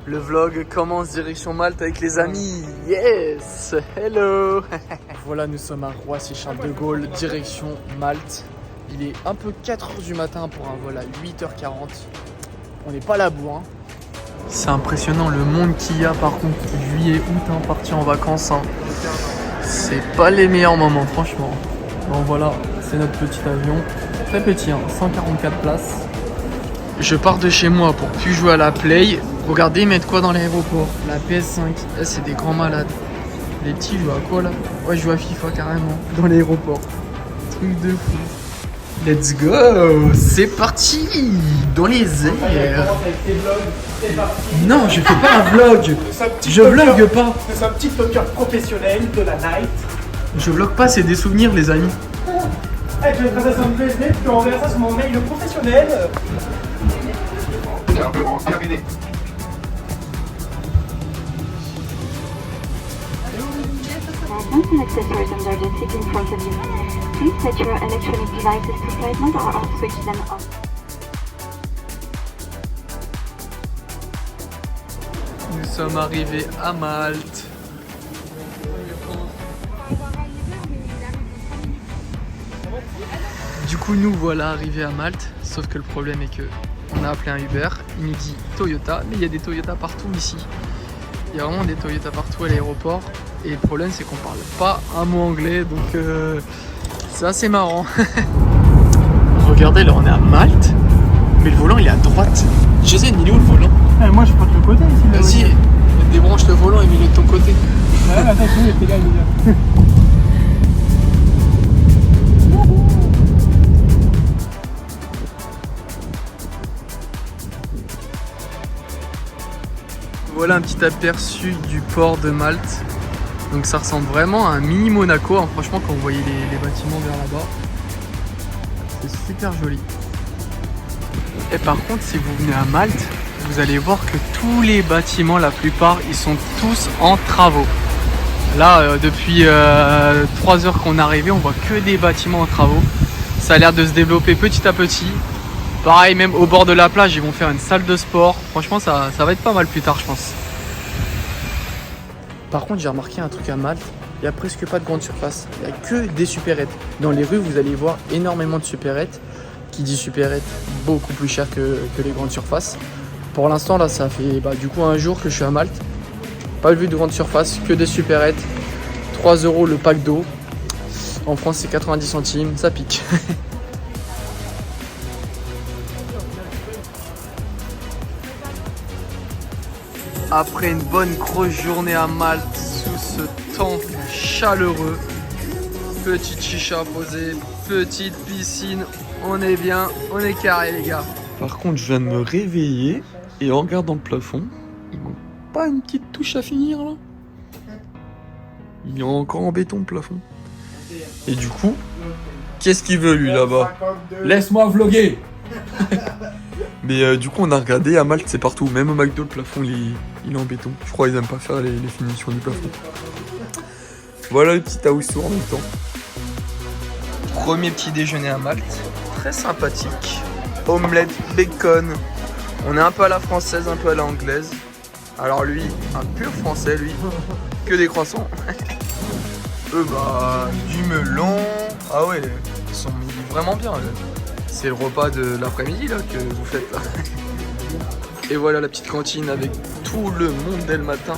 Le vlog commence direction Malte avec les amis. Yes. Hello. Voilà, nous sommes à Roissy-Charles de Gaulle, direction Malte. Il est un peu 4h du matin pour un vol à 8h40. On n'est pas là bout, hein. C'est impressionnant le monde qu'il y a par contre. Juillet, août, hein, parti en vacances. Hein. C'est pas les meilleurs moments, franchement. Bon voilà, c'est notre petit avion. Très petit, hein, 144 places. Je pars de chez moi pour plus jouer à la Play. Regardez, ils mettent quoi dans l'aéroport? La PS5. Là, c'est des grands malades. Les petits jouent à quoi là? Ouais, je joue à FIFA carrément. Dans l'aéroport. Truc de fou. Let's go! C'est parti! Dans les airs! Non, je fais pas un vlog! Je vlog pas! C'est un petit TikToker professionnel de la night. Je vlog pas, c'est des souvenirs, les amis. Hey, je vais te passer ça sur une USB, puis on verra ça sur mon mail professionnel. Terminé. Items and accessories under the seat in front of you. Please set your electronic devices to flight mode or switch them off. Nous sommes arrivés à Malte. Du coup, nous voilà arrivés à Malte. Sauf que le problème est que on a appelé un Uber. Il nous dit Toyota, mais il y a des Toyota partout ici. Il y a vraiment des Toyota partout à l'aéroport. Et le problème, c'est qu'on parle pas un mot anglais, donc c'est assez marrant. Regardez, là, on est à Malte, mais le volant il est à droite. Jason, il est où le volant? Moi je porte le côté ici. Vas-y, débranche le volant et mets-le de ton côté. Ouais, attends, il était là, il est là. Voilà un petit aperçu du port de Malte. Donc ça ressemble vraiment à un mini Monaco, hein. Franchement, quand vous voyez les bâtiments vers là-bas, c'est super joli. Et par contre, si vous venez à Malte, vous allez voir que tous les bâtiments, la plupart, ils sont tous en travaux. Là, depuis 3 heures qu'on est arrivé, on voit que des bâtiments en travaux. Ça a l'air de se développer petit à petit. Pareil, même au bord de la plage, ils vont faire une salle de sport. Franchement, ça va être pas mal plus tard, je pense. Par contre, j'ai remarqué un truc à Malte, il n'y a presque pas de grande surface. Il n'y a que des supérettes. Dans les rues, vous allez voir énormément de supérettes. Qui dit supérette, beaucoup plus cher que les grandes surfaces. Pour l'instant, là, ça fait du coup un jour que je suis à Malte. Pas vu de grande surface, que des supérettes. 3 € le pack d'eau. En France, c'est 90 centimes, ça pique. Après une bonne grosse journée à Malte, sous ce temps chaleureux, petite chicha posée, petite piscine, on est bien, on est carré les gars. Par contre, je viens de me réveiller et en regardant le plafond, il manque pas une petite touche à finir là. Il est encore en béton le plafond. Et du coup, qu'est-ce qu'il veut lui là-bas? Laisse-moi vlogger. Mais du coup, on a regardé, à Malte, c'est partout. Même au McDo, le plafond, il est en béton. Je crois qu'ils aiment pas faire les finitions du plafond. Voilà le petit house tour en même temps. Premier petit déjeuner à Malte. Très sympathique. Omelette, bacon. On est un peu à la française, un peu à la anglaise. Alors lui, un pur français, lui. Que des croissants. Du melon. Ah ouais, ils sont mis vraiment bien. Là. C'est le repas de l'après-midi là que vous faites là. Et voilà la petite cantine avec tout le monde dès le matin.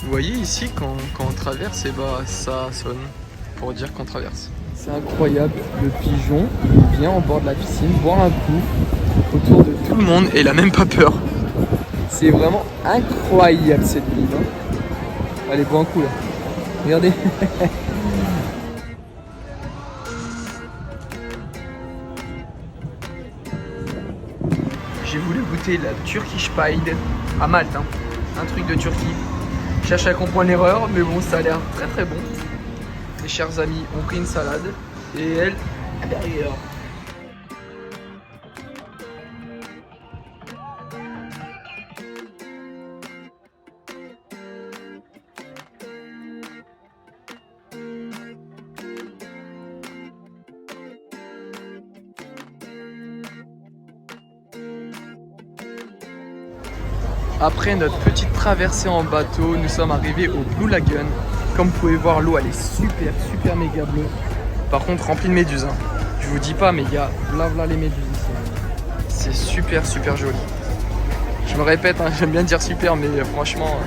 Vous voyez ici quand on traverse, et ça sonne pour dire qu'on traverse. C'est incroyable, le pigeon il vient en bord de la piscine boire un coup autour de tout le monde et il a même pas peur. C'est vraiment incroyable cette ville. Hein. Allez, bois un coup là. Regardez. J'ai voulu goûter la Turkish Pide à Malte, hein. Un truc de Turquie. Je cherche à comprendre l'erreur, mais bon, ça a l'air très très bon. Mes chers amis ont pris une salade et elle, derrière. Après notre petite traversée en bateau, nous sommes arrivés au Blue Lagoon. Comme vous pouvez voir, l'eau elle est super méga bleue. Par contre remplie de méduses. Hein. Je vous dis pas, mais il y a là les méduses ici. C'est super joli. Je me répète, hein, j'aime bien dire super, mais franchement,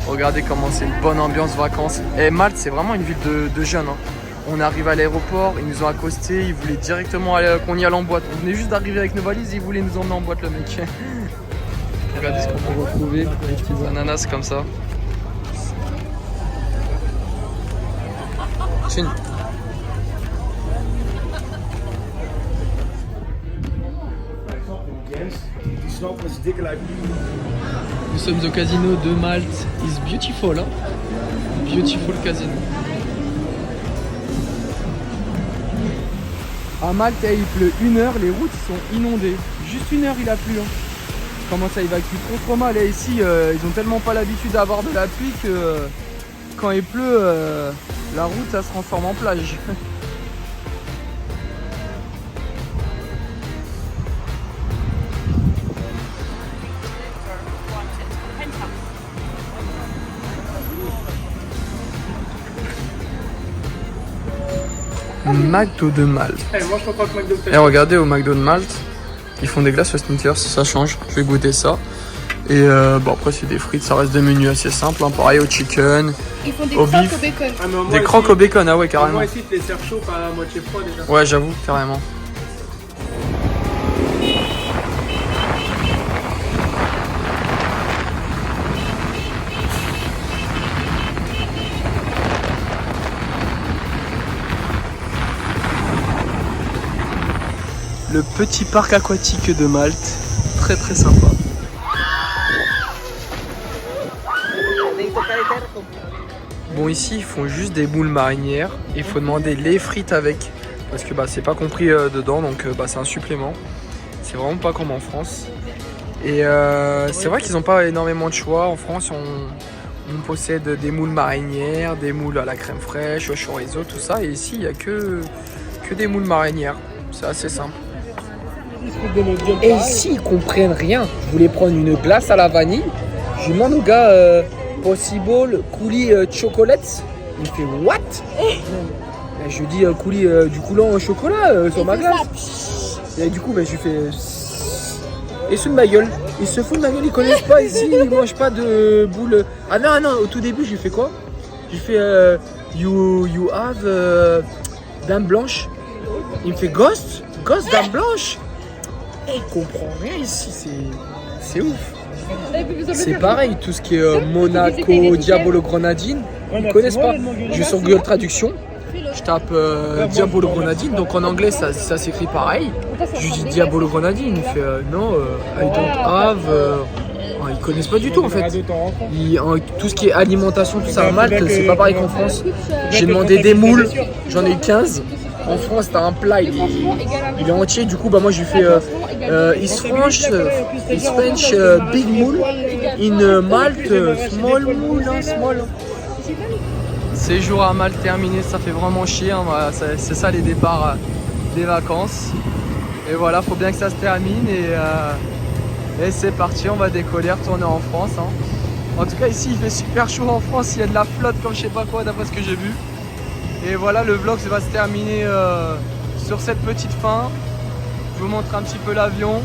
regardez comment c'est une bonne ambiance vacances. Et Malte, c'est vraiment une ville de jeunes. Hein. On arrive à l'aéroport, ils nous ont accostés, ils voulaient directement qu'on y aille en boîte. On venait juste d'arriver avec nos valises, ils voulaient nous emmener en boîte, le mec. Regardez ce qu'on peut retrouver, des petits ananas comme ça. Chine. Nous sommes au casino de Malte. It's beautiful, hein? Beautiful casino. À Malte, il pleut 1 heure, les routes sont inondées. Juste 1 heure, il a plu. Hein. Comment ça évacue trop mal. Et ici, ils ont tellement pas l'habitude d'avoir de la pluie que quand il pleut, la route, ça se transforme en plage. McDo de Malte. Et regardez au McDo de Malte, ils font des glaces au Snickers, ça change. Je vais goûter ça. Et bon après c'est des frites, ça reste des menus assez simples. Hein. Pareil au chicken, ils font des au croques beef, au bacon. des croques au bacon, ah ouais carrément. Moi ici, tu les sers chaud, pas à moitié froid déjà. Ouais j'avoue carrément. Le petit parc aquatique de Malte, très sympa. Bon ici ils font juste des moules marinières, il faut demander les frites avec, parce que bah, c'est pas compris dedans, donc bah, c'est un supplément. C'est vraiment pas comme en France. Et c'est vrai qu'ils n'ont pas énormément de choix. En France on possède des moules marinières, des moules à la crème fraîche, au chorizo, tout ça. Et ici il n'y a que des moules marinières, c'est assez simple. Et ici ils comprennent rien. Je voulais prendre une glace à la vanille. Je demande au gars possible coulis chocolate. Il me fait what? Et je lui dis coulis du coulant au chocolat sur ma glace. Et du coup je lui fais et sous de ma gueule. Ils se foutent de ma gueule, ils connaissent pas ici, ils mangent pas de boules. Ah non, au tout début je lui fais quoi? Je lui fais you have dame blanche. Il me fait ghost dame blanche. Et il comprend rien ici, c'est ouf. C'est pareil, tout ce qui est Monaco, Diabolo Grenadine, ils connaissent pas. Je vais sur Google Traduction, je tape Diabolo Grenadine, donc en anglais ça s'écrit pareil. Je lui dis Diabolo Grenadine, il fait non, I don't have. Ils connaissent pas du tout en fait. Tout ce qui est alimentation, tout ça à Malte, c'est pas pareil qu'en France. J'ai demandé des moules, j'en ai eu 15. En France, t'as un plat, il est entier. Du coup, bah moi, je lui fais is French big moule in Malte small moule, hein, small. Séjour à Malte terminé, ça fait vraiment chier. Hein, voilà, c'est ça les départs des vacances. Et voilà, faut bien que ça se termine. Et c'est parti, on va décoller, retourner en France. Hein. En tout cas, ici, il fait super chaud en France. Il y a de la flotte comme je sais pas quoi, d'après ce que j'ai vu. Et voilà, le vlog va se terminer sur cette petite fin. Je vous montre un petit peu l'avion.